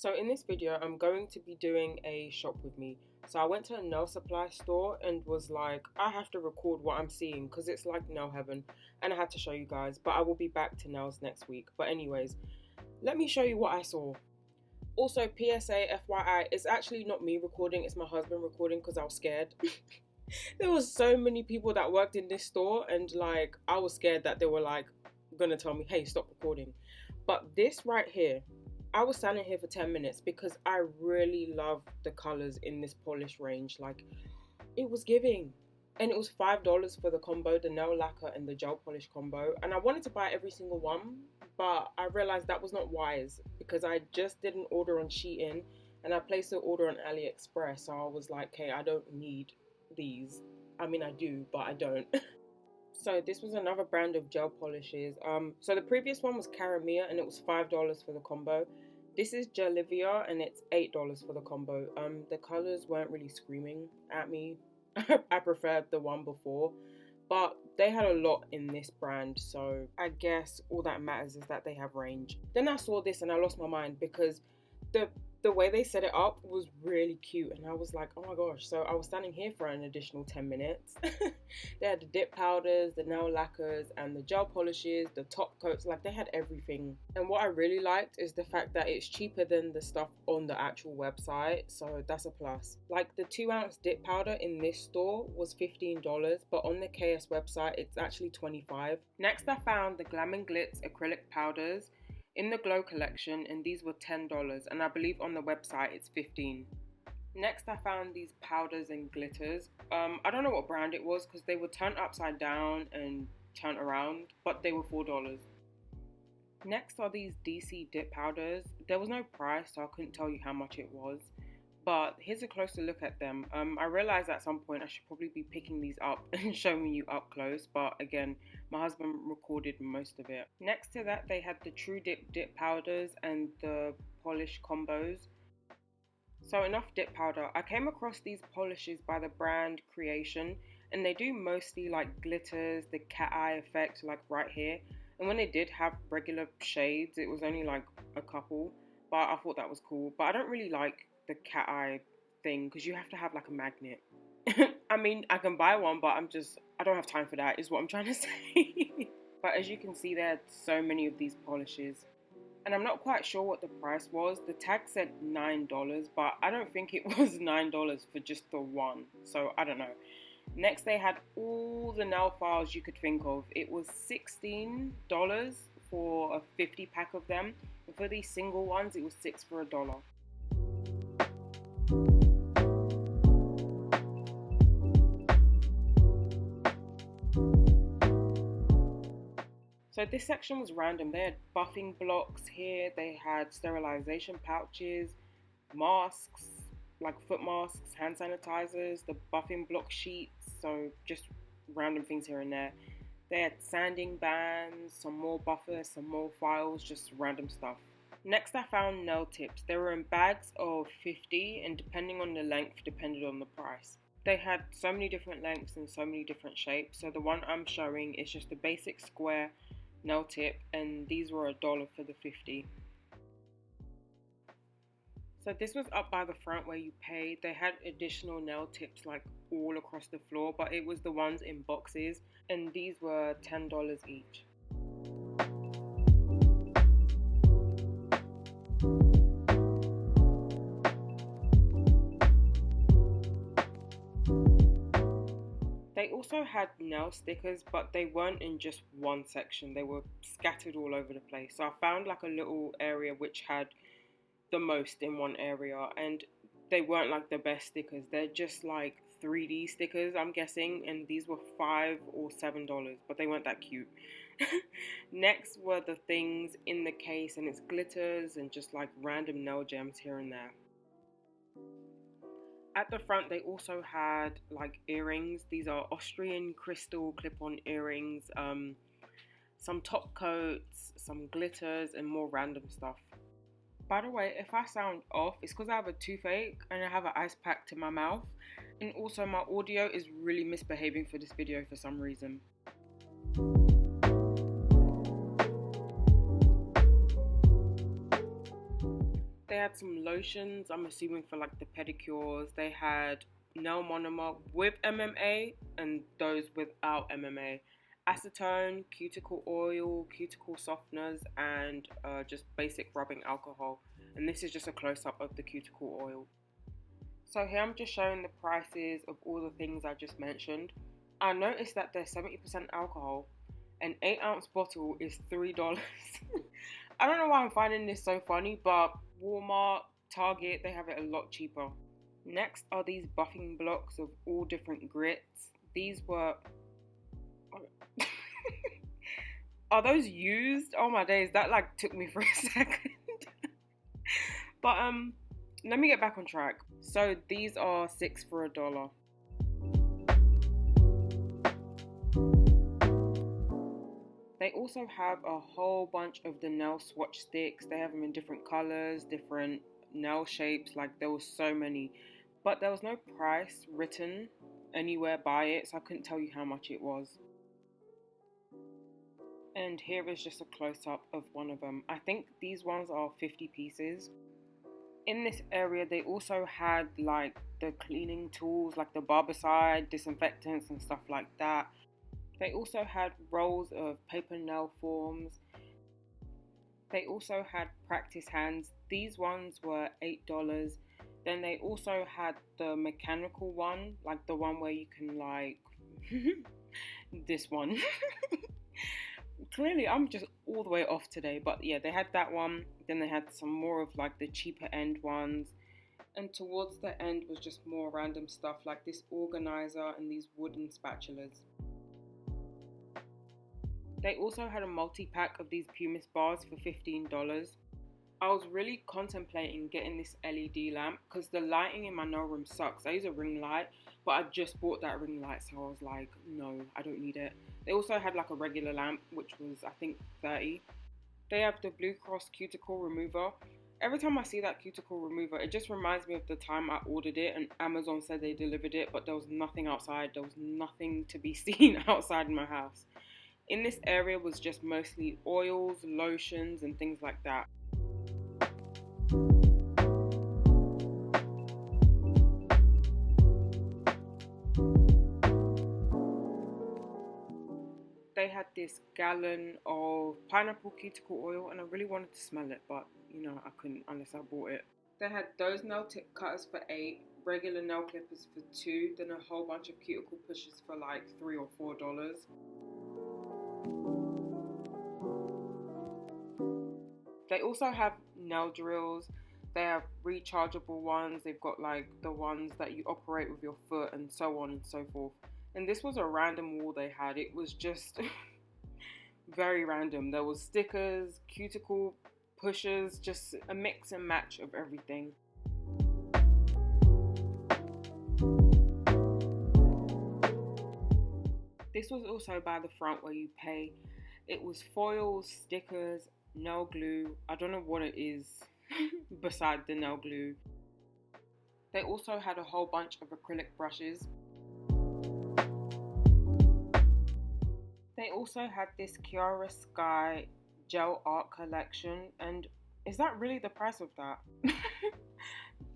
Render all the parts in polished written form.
So in this video, I'm going to be doing a shop with me. So I went to a nail supply store and was like, I have to record what I'm seeing because it's like nail heaven, and I had to show you guys, but I will be back to nails next week. But anyways, let me show you what I saw. Also, PSA, FYI, it's actually not me recording, it's my husband recording because I was scared. There was so many people that worked in this store, and like I was scared that they were like gonna tell me, hey, stop recording. But this right here, I was standing here for 10 minutes because I really love the colors in this polish range. Like, it was giving. And it was $5 for the combo, the nail lacquer and the gel polish combo. And I wanted to buy every single one, but I realized that was not wise because I just did an order on Shein and I placed an order on AliExpress. So I was like, okay, I don't need these. I mean, I do, but I don't. So this was another brand of gel polishes. So the previous one was Caramia and it was $5 for the combo. This is Jolivia and it's $8 for the combo. The colors weren't really screaming at me. I preferred the one before, but they had a lot in this brand, so I guess all that matters is that they have range. Then I saw this and I lost my mind because the way they set it up was really cute, and I was like, oh my gosh. So I was standing here for an additional 10 minutes. They had the dip powders, the nail lacquers, and the gel polishes, the top coats. Like, they had everything. And what I really liked is the fact that it's cheaper than the stuff on the actual website, so that's a plus. Like, the 2-ounce dip powder in this store was $15, but on the KS website it's actually $25. Next, I found the Glam and Glitz acrylic powders in the Glow collection, and these were $10, and I believe on the website it's $15. Next, I found these powders and glitters. I don't know what brand it was because they were turned upside down and turned around, but they were $4. Next are these DC dip powders. There was no price, so I couldn't tell you how much it was, but here's a closer look at them. I realized at some point I should probably be picking these up and showing you up close, but again, my husband recorded most of it. Next to that, they had the True dip powders and the polish combos. So enough dip powder. I came across these polishes by the brand Creation, and they do mostly like glitters, the cat eye effect like right here. And when they did have regular shades, it was only like a couple, but I thought that was cool. But I don't really like the cat eye thing because you have to have like a magnet. I mean, I can buy one, but I don't have time for that, is what I'm trying to say. But as you can see, there are so many of these polishes, and I'm not quite sure what the price was. The tag said $9, but I don't think it was $9 for just the one, so I don't know. Next, they had all the nail files you could think of. It was $16 for a 50 pack of them, and for these single ones it was $6 for $1. So this section was random. They had buffing blocks here, they had sterilization pouches, masks, like foot masks, hand sanitizers, the buffing block sheets, so just random things here and there. They had sanding bands, some more buffers, some more files, just random stuff. Next, I found nail tips. They were in bags of 50, and depending on the length, depended on the price. They had so many different lengths and so many different shapes. So the one I'm showing is just a basic square nail tip, and these were $1 for the 50. So this was up by the front where you paid. They had additional nail tips like all across the floor, but it was the ones in boxes, and these were $10 each. They also had nail stickers, but they weren't in just one section. They were scattered all over the place. So I found like a little area which had the most in one area, and they weren't like the best stickers. They're just like 3D stickers, I'm guessing, and these were $5 or $7, but they weren't that cute. Next were the things in the case, and it's glitters and just like random nail gems here and there. At the front, they also had like earrings. These are Austrian crystal clip-on earrings, some top coats, some glitters, and more random stuff. By the way, if I sound off, it's because I have a toothache and I have an ice pack to my mouth. And also my audio is really misbehaving for this video for some reason. had some lotions, I'm assuming for like the pedicures. They had nail monomer with MMA and those without MMA. Acetone, cuticle oil, cuticle softeners, and just basic rubbing alcohol. And this is just a close-up of the cuticle oil. So here I'm just showing the prices of all the things I just mentioned. I noticed that there's 70% alcohol. An 8-ounce bottle is $3. I don't know why I'm finding this so funny, but Walmart, Target, they have it a lot cheaper. Next are these buffing blocks of all different grits. These were... Are those used? Oh my days, that like took me for a second. But let me get back on track. So these are 6 for $1. They also have a whole bunch of the nail swatch sticks. They have them in different colors, different nail shapes. Like there was so many, but there was no price written anywhere by it, so I couldn't tell you how much it was. And here is just a close-up of one of them. I think these ones are 50 pieces. In this area, they also had like the cleaning tools, like the barbicide, disinfectants and stuff like that. They also had rolls of paper nail forms. They also had practice hands. These ones were $8. Then they also had the mechanical one, like the one where you can like this one. Clearly I'm just all the way off today, but yeah, they had that one. Then they had some more of like the cheaper end ones, and towards the end was just more random stuff like this organizer and these wooden spatulas. They also had a multi-pack of these pumice bars for $15. I was really contemplating getting this LED lamp because the lighting in my nail room sucks. I use a ring light, but I just bought that ring light, so I was like, no, I don't need it. They also had like a regular lamp, which was I think $30. They have the Blue Cross cuticle remover. Every time I see that cuticle remover, it just reminds me of the time I ordered it and Amazon said they delivered it, but there was nothing outside. There was nothing to be seen outside my house. In this area was just mostly oils, lotions, and things like that. They had this gallon of pineapple cuticle oil, and I really wanted to smell it, but you know I couldn't unless I bought it. They had those nail tip cutters for $8, regular nail clippers for $2, then a whole bunch of cuticle pushers for like $3 or $4. They also have nail drills. They have rechargeable ones. They've got like the ones that you operate with your foot and so on and so forth. And this was a random wall they had. It was just very random. There was stickers, cuticle pushers, just a mix and match of everything. This was also by the front where you pay. It was foils, stickers, nail glue. I don't know what it is beside the nail glue. They also had a whole bunch of acrylic brushes. They also had this Kiara Sky gel art collection, and is that really the price of that?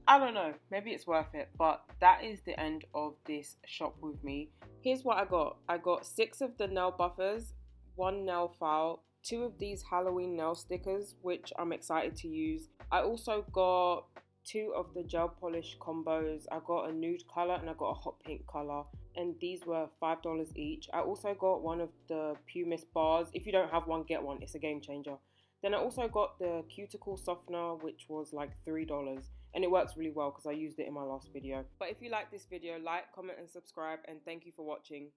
I don't know, maybe it's worth it, but that is the end of this shop with me. Here's what I got. I got 6 of the nail buffers, 1 nail file, 2 of these Halloween nail stickers, which I'm excited to use. I also got 2 of the gel polish combos. I got a nude color and I got a hot pink color, and these were $5 each. I also got one of the pumice bars. If you don't have one, get one. It's a game changer. Then I also got the cuticle softener, which was like $3, and it works really well because I used it in my last video. But if you like this video, like, comment and subscribe, and thank you for watching.